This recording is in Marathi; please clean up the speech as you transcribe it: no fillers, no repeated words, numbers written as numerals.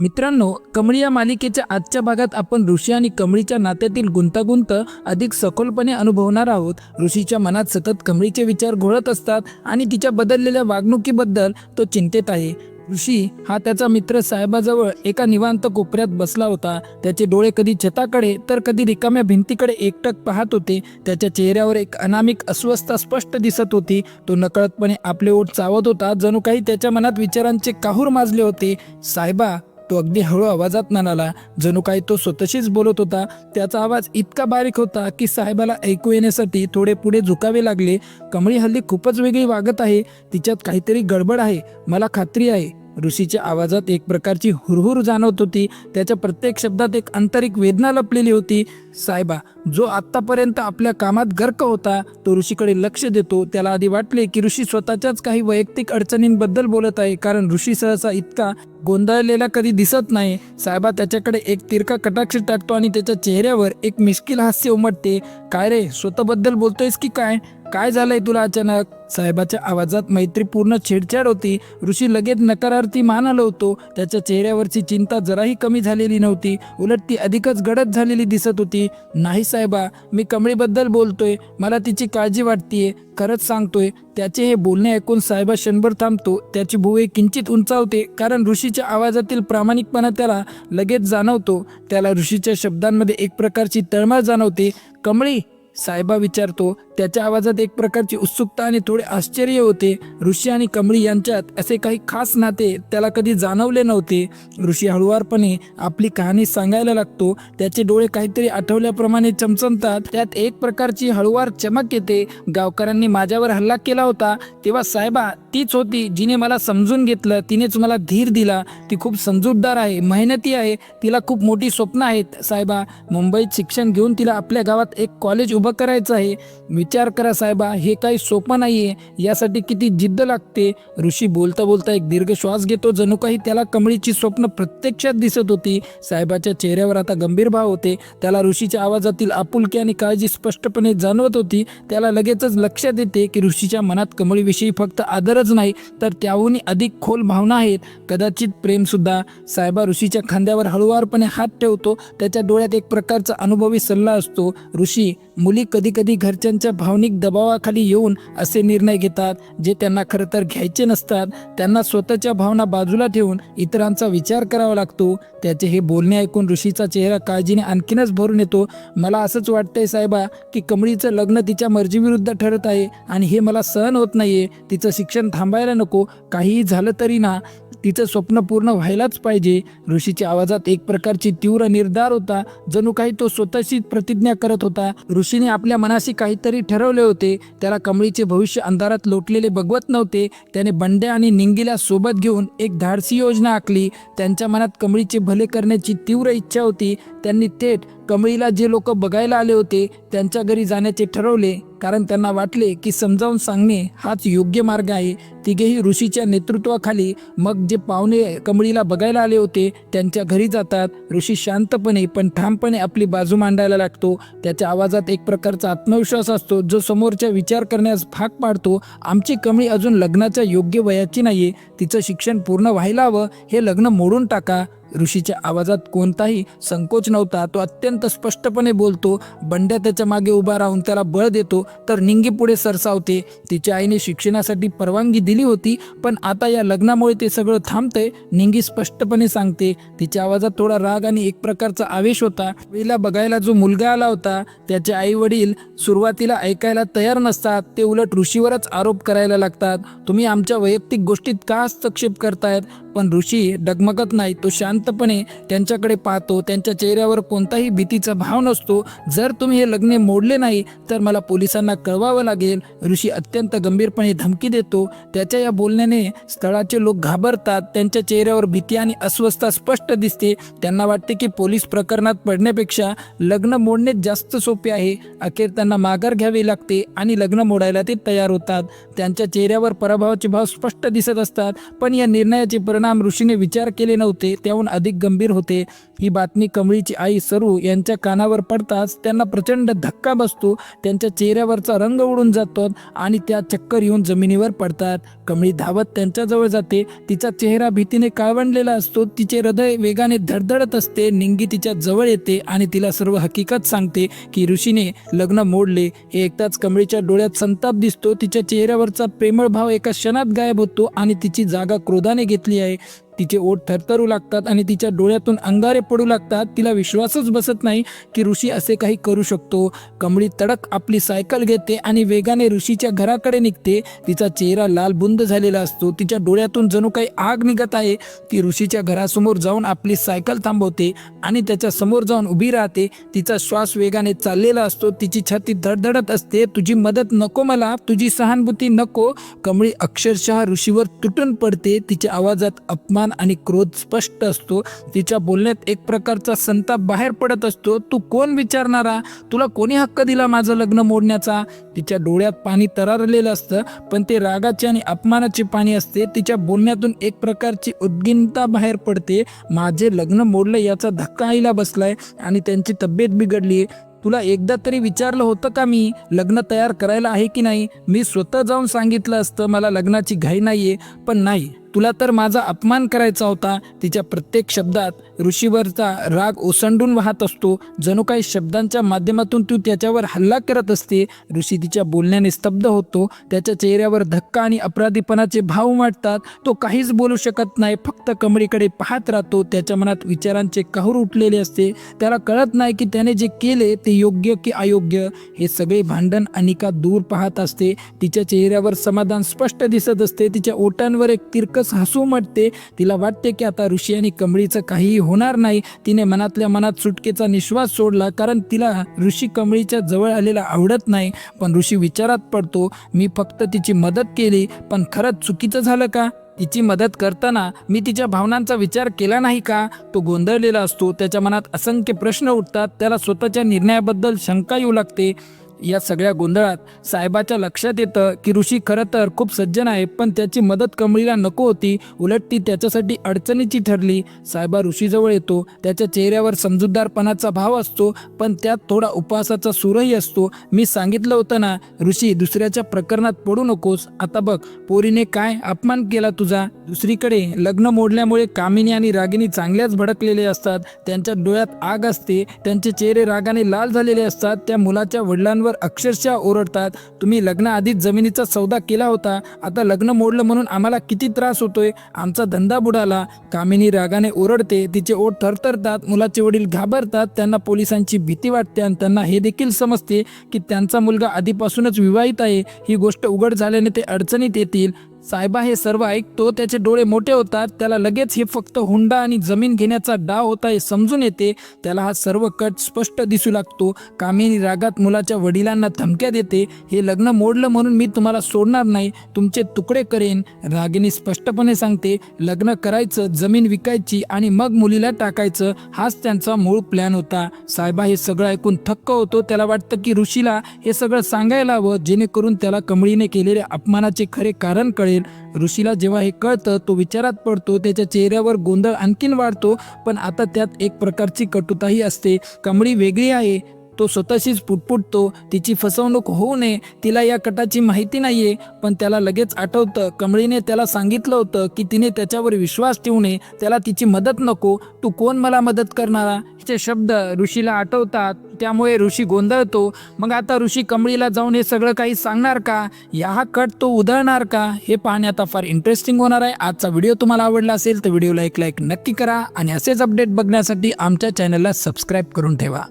मित्रांनो, कमळी या मालिकेच्या आजच्या भागात आपण ऋषी आणि कमळीच्या नात्यातील गुंतागुंत अधिक सखोलपणे अनुभवणार आहोत. ऋषीच्या मनात सतत कमळीचे विचार घोळत असतात आणि तिच्या बदललेल्या वागणुकीबद्दल तो चिंतेत आहे. ऋषी हा त्याचा मित्र साहेबाजवळ एका निवांत कोपऱ्यात बसला होता. त्याचे डोळे कधी छताकडे तर कधी रिकाम्या भिंतीकडे एकटक पाहत होते. त्याच्या चेहऱ्यावर एक अनामिक अस्वस्थता स्पष्ट दिसत होती. तो नकळतपणे आपले ओठ चावत होता, जणू काही त्याच्या मनात विचारांचे काहूर माजले होते. साहेबा, तो अगदी हळू आवाजात म्हणाला, जणू काही तो स्वतःशीच बोलत होता. त्याचा आवाज इतका बारीक होता की साहेबाला ऐकू येण्यासाठी थोडे पुढे झुकावे लागले. कमळी हल्ली खूपच वेगळी वागत आहे. तिच्यात काहीतरी गडबड आहे, मला खात्री आहे. ऋषीच्या आवाजात एक प्रकारची हुरहुर जाणवत होती. त्याच्या प्रत्येक शब्दात एक आंतरिक वेदना लपलेली होती. साहेबा, जो आत्तापर्यंत आपल्या कामात गर्क होता, तो ऋषीकडे लक्ष देतो. त्याला आधी वाटले की ऋषी स्वतःच्याच काही वैयक्तिक अडचणींबद्दल बोलत आहे, कारण ऋषी सहसा इतका गोंधळलेला कधी दिसत नाही. साहेबा त्याच्याकडे एक तिरका कटाक्ष टाकतो आणि त्याच्या चेहऱ्यावर एक मिश्किल हास्य उमटते. काय रे, स्वतःबद्दल बोलतोयस की काय? काय झालंय तुला अचानक? साहेबाच्या आवाजात मैत्रीपूर्ण छेडछाड होती. ऋषी लगेच नकारार्थी मान हलवतो. त्याच्या चेहऱ्यावरची चिंता जराही कमी झालेली नव्हती, उलट ती अधिकच गडद झालेली दिसत होती. नाही साहेबा, मी कमळीबद्दल बोलतोय. मला तिची काळजी वाटतेय, खरंच सांगतोय. त्याचे हे बोलणे ऐकून साहेबा क्षणभर थांबतो. त्याची भुवई किंचित उंचावते, कारण ऋषीच्या आवाजातील प्रामाणिकपणा त्याला लगेच जाणवतो. त्याला ऋषीच्या शब्दांमध्ये एक प्रकारची तळमळ जाणवते. कमळी, साहेबा विचारतो. त्याच्या आवाजात एक प्रकारची उत्सुकता आणि थोडे आश्चर्य होते. ऋषी आणि कमळी यांच्यात असे काही खास नाते त्याला कधी जाणवले नव्हते. ऋषी हळुवारपणे आपली कहाणी सांगायला लागतो. त्याचे डोळे काहीतरी आठवल्याप्रमाणे चमचमतात. त्यात एक प्रकारची हळुवार चमक येते. गावकऱ्यांनी माझ्यावर हल्ला केला होता तेव्हा साहेबा तीच होती जिने मला समजून घेतलं. तिनेच मला धीर दिला. ती खूप समजूतदार आहे, मेहनती आहे. तिला खूप मोठी स्वप्न आहेत साहेबा. मुंबईत शिक्षण घेऊन तिला आपल्या गावात एक कॉलेज उभं करायचं आहे. विचार करा साहेबा, हे काही सोपं नाहीये. यासाठी किती जिद्द लागते. ऋषी बोलता बोलता एक दीर्घ श्वास घेतो, जणू काही त्याला कमळीची स्वप्न प्रत्यक्षात दिसत होती. साहेबाच्या चेहऱ्यावर आता गंभीर भाव होते. त्याला ऋषीच्या आवाजातील आपुलकी आणि काळजी स्पष्टपणे जाणवत होती. त्याला लगेचच लक्षात येते की ऋषीच्या मनात कमळीविषयी फक्त आदरच नाही, तर त्याहूनही अधिक खोल भावना आहेत, कदाचित प्रेम सुद्धा. साहेबा ऋषीच्या खांद्यावर हळुवारपणे हात ठेवतो. त्याच्या डोळ्यात एक प्रकारचा अनुभवी सल्ला असतो. ऋषी, मुली कधी कधी घरच्यांच्या भावनिक दबावाखाली येऊन असे निर्णय घेतात जे त्यांना खरं तर घ्यायचे नसतात. त्यांना स्वतःच्या भावना बाजूला ठेवून इतरांचा विचार करावा लागतो. त्याचे हे बोलणे ऐकून ऋषीचा चेहरा काळजीने आणखीनच भरून येतो. मला असंच वाटतंय साहेबा की कमळीचं लग्न तिच्या मर्जीविरुद्ध ठरत आहे आणि हे मला सहन होत नाहीये. तिचं शिक्षण थांबायला नको. काहीही झालं तरी ना, तिचं स्वप्न पूर्ण व्हायलाच पाहिजे. ऋषीच्या आवाजात एक प्रकारची तीव्र निर्धार होता, जणू काही तो स्वतःशी प्रतिज्ञा करत होता. ऋषीने आपल्या मनाशी काहीतरी ठरवले होते. त्याला कमळीचे भविष्य अंधारात लोटलेले बघवत नव्हते. त्याने बंड्या आणि निंगीला सोबत घेऊन एक धाडसी योजना आखली. त्यांच्या मनात कमळीचे भले करण्याची तीव्र इच्छा होती. त्यांनी थेट कमळीला जे लोक बघायला आले होते त्यांच्या घरी जाण्याचे ठरवले, कारण त्यांना वाटले की समजावून सांगणे हाच योग्य मार्ग आहे. तिघेही ऋषीच्या नेतृत्वाखाली मग जे पाहुणे कमळीला बघायला आले होते त्यांच्या घरी जातात. ऋषी शांतपणे पण ठामपणे आपली बाजू मांडायला लागतो. त्याच्या आवाजात एक प्रकारचा आत्मविश्वास असतो जो समोरच्या विचार करण्यास भाग पाडतो. आमची कमळी अजून लग्नाच्या योग्य वयाची नाहीये. तिचं शिक्षण पूर्ण व्हायला हवं. हे लग्न मोडून टाका. ऋषीच्या आवाजात कोणताही संकोच नव्हता. तो अत्यंत स्पष्टपणे बोलतो. बंड्या त्याच्या मागे उभा राहून त्याला बळ देतो, तर निंगी पुढे सरसावते. तिच्या आईने शिक्षणासाठी परवानगी दिली होती, पण आता या लग्नामुळे ते सगळं थांबतंय, निंगी स्पष्टपणे सांगते. तिच्या आवाजात थोडा राग आणि एक प्रकारचा आवेश होता. वेळेला बघायला जो मुलगा आला होता त्याचे आई वडील सुरुवातीला ऐकायला तयार नसतात. ते उलट ऋषीवरच आरोप करायला लागतात. तुम्ही आमच्या वैयक्तिक गोष्टीत का हस्तक्षेप करतायत? पण ऋषी डगमगत नाही. तो शांतपणे त्यांच्याकडे पाहतो. त्यांच्या चेहऱ्यावर कोणताही भीतीचा भाव नसतो. जर तुम्ही हे लग्न मोडले नाही तर मला पोलिसांना कळवावं लागेल. ऋषी अत्यंत गंभीरपणे धमकी देतो. त्याच्या या बोलण्याने स्थळाचे लोक घाबरतात. त्यांच्या चेहऱ्यावर भीती आणि अस्वस्थता स्पष्ट दिसते. त्यांना वाटते की पोलीस प्रकरणात पडण्यापेक्षा लग्न मोडणे जास्त सोपे आहे. अखेर त्यांना माघार घ्यावी लागते आणि लग्न मोडायला ते तयार होतात. त्यांच्या चेहऱ्यावर पराभवाचे भाव स्पष्ट दिसत असतात. पण या निर्णयाचे परिणाम परिणाम ऋषीने विचार केले नव्हते त्याहून अधिक गंभीर होते. ही बातमी कमळीची आई सरू यांच्या कानावर पडताच त्यांना प्रचंड धक्का बसतो. त्यांच्या चेहऱ्यावरचा रंग उडून जातो आणि त्या चक्कर येऊन जमिनीवर पडतात. कमळी धावत त्यांच्याजवळ जाते. तिचा चेहरा भीतीने काळवंडलेला असतो. तिचे हृदय वेगाने धडधडत असते. निंगी तिच्या जवळ येते आणि तिला सर्व हकीकत सांगते की ऋषीने लग्न मोडले. हे ऐकताच कमळीच्या डोळ्यात संताप दिसतो. तिच्या चेहऱ्यावरचा प्रेमळ भाव एका क्षणात गायब होतो आणि तिची जागा क्रोधाने घेतली आहे. तिचे ओठ थरथरू लागतात आणि तिच्या डोळ्यातून अंगारे पडू लागतात. तिला विश्वासच बसत नाही की ऋषी असे काही करू शकतो. कमळी तडक आपली सायकल घेते आणि वेगाने ऋषीच्या घराकडे निघते. तिचा चेहरा लालबुंद झालेला असतो. तिच्या डोळ्यातून जणू काही आग निघत आहे. ती ऋषीच्या घरासमोर जाऊन आपली सायकल थांबवते आणि त्याच्या समोर जाऊन उभी राहते. तिचा श्वास वेगाने चाललेला असतो. तिची छाती धडधडत असते. तुझी मदत नको मला, तुझी सहानुभूती नको. कमळी अक्षरशः ऋषीवर तुटून पडते. तिच्या आवाजात अपमान आणि क्रोध स्पष्ट असतो. तिच्या बोलण्यात एक प्रकारचा संताप बाहेर पडत असतो. तू कोण विचारणारा? तुला कोणी हक्क दिला माझं लग्न मोडण्याचा? तिच्या डोळ्यात पाणी तरळलेलं असतं पण ते रागाचे आणि अपमानाचे पाणी असते. तिच्या बोलण्यातून एक प्रकारची उद्विग्नता बाहेर पडते. माझे लग्न मोडलं याचा धक्का आईला बसलाय आणि त्यांची तब्येत बिघडली. तुला एकदा तरी विचारलं होतं का मी लग्न तयार करायला आहे की नाही? मी स्वतः जाऊन सांगितलं असतं मला लग्नाची घाई नाहीये, पण नाही, तुला तर माझा अपमान करायचा होता. तिच्या प्रत्येक शब्दात ऋषीवरचा राग ओसंडून वाहत असतो. जणू काही शब्दांच्या माध्यमातून तू त्याच्यावर हल्ला करत असते. ऋषी तिच्या बोलण्याने स्तब्ध होतो. त्याच्या चेहऱ्यावर धक्का आणि अपराधीपणाचे भाव उमटतात. तो काहीच बोलू शकत नाही, फक्त कमळीकडे पाहत राहतो. त्याच्या मनात विचारांचे कहर उठलेले असते. त्याला कळत नाही की त्याने जे केले ते योग्य की अयोग्य. हे सगळे भांडण अनिका दूर पाहत असते. तिच्या चेहऱ्यावर समाधान स्पष्ट दिसत असते. तिच्या ओठांवर एक तिरकस हसू उमटते. तिला वाटते की आता ऋषी आणि कमळीचं काहीही होणार नाही. तिने मनातल्या मनात सुटकेचा निश्वास सोडला, कारण तिला ऋषी कमळीच्या जवळ आलेला आवडत नाही. पण ऋषी विचारात पडतो. मी फक्त तिची मदत केली, पण खरंच चुकीचं झालं का? तिची मदत करताना मी तिच्या भावनांचा विचार केला नाही का? तो गोंधळलेला असतो. त्याच्या मनात असंख्य प्रश्न उठतात. त्याला स्वतःच्या निर्णयाबद्दल शंका येऊ लागते. या सगळ्या गोंधळात साहेबाच्या लक्षात येतं की ऋषी खरं तर खूप सज्जन आहे, पण त्याची मदत कमळीला नको होती. उलट ती त्याच्यासाठी अडचणीची ठरली. साहेबा ऋषीजवळ येतो. त्याच्या चेहऱ्यावर समजूतदारपणाचा भाव असतो, पण त्यात थोडा उपवासाचा सूरही असतो. मी सांगितलं होतं ना ऋषी, दुसऱ्याच्या प्रकरणात पडू नकोस. आता बघ, पोरीने काय अपमान केला तुझा. दुसरीकडे लग्न मोडल्यामुळे कामिनी आणि रागिनी चांगल्याच भडकलेले असतात. त्यांच्या डोळ्यात आग असते. त्यांचे चेहरे रागाने लाल झालेले असतात. त्या मुलाच्या वडिलांवर अक्षरशः ओरडतात. तुम्ही लग्न आधीच जमिनीचा सौदा केला होता, आता लग्न मोडलं म्हणून आम्हाला किती त्रास होतोय, आमचा धंदा बुडाला. कामिनी रागाने ओरडते. तिचे ओठ थरथरतात. मुलाचे वडील घाबरतात. त्यांना पोलिसांची भीती वाटते आणि त्यांना हे देखील समजते की त्यांचा मुलगा आधीपासूनच विवाहित आहे. ही गोष्ट उघड झाल्याने ते अडचणीत येतील. साहेबा हे सर्व ऐकतो. त्याचे डोळे मोठे होतात. त्याला लगेच हे फक्त हुंडा आणि जमीन घेण्याचा डाव होता हे समजून येते. त्याला हा सर्व कट स्पष्ट दिसू लागतो. कामिनी रागात मुलाच्या वडिलांना धमक्या देते. हे लग्न मोडलं म्हणून मी तुम्हाला सोडणार नाही, तुमचे तुकडे करेन. रागिनी स्पष्टपणे सांगते, लग्न करायचं, जमीन विकायची आणि मग मुलीला टाकायचं, हाच त्यांचा मूळ प्लॅन होता. साहेबा हे सगळं ऐकून थक्क होतो. त्याला वाटतं की ऋषीला हे सगळं सांगायला हवं, जेणेकरून त्याला कमळीने केलेल्या अपमानाचे खरे कारण कळेल. ऋषीला जेव्हा हे कळतं तो विचारात पडतो. त्याच्या चेहऱ्यावर गोंधळ आणखीन वाढतो, पण आता त्यात एक प्रकारची कटुताही असते. कमळी वेगळी आहे. तो स्वतःशीच पुटपुटतो. तिची फसवणूक होऊ नये, तिला या कटाची माहिती नाहीये. पण त्याला लगेच आठवतं कमळीने त्याला सांगितलं होतं की तिने त्याच्यावर विश्वास ठेवू नये, त्याला तिची मदत नको. तू कोण मला मदत करणारा? हिचे शब्द ऋषीला आठवतात. त्यामुळे ऋषी गोंधळतो. मग आता ऋषी कमळीला जाऊन हे सगळं काही सांगणार का? या कट तो उधळणार का? हे पाहणे आता फार इंटरेस्टिंग होणार आहे. आजचा व्हिडिओ तुम्हाला आवडला असेल तर व्हिडिओला एक लाईक नक्की करा आणि असेच अपडेट बघण्यासाठी आमच्या चॅनलला सबस्क्राईब करून ठेवा.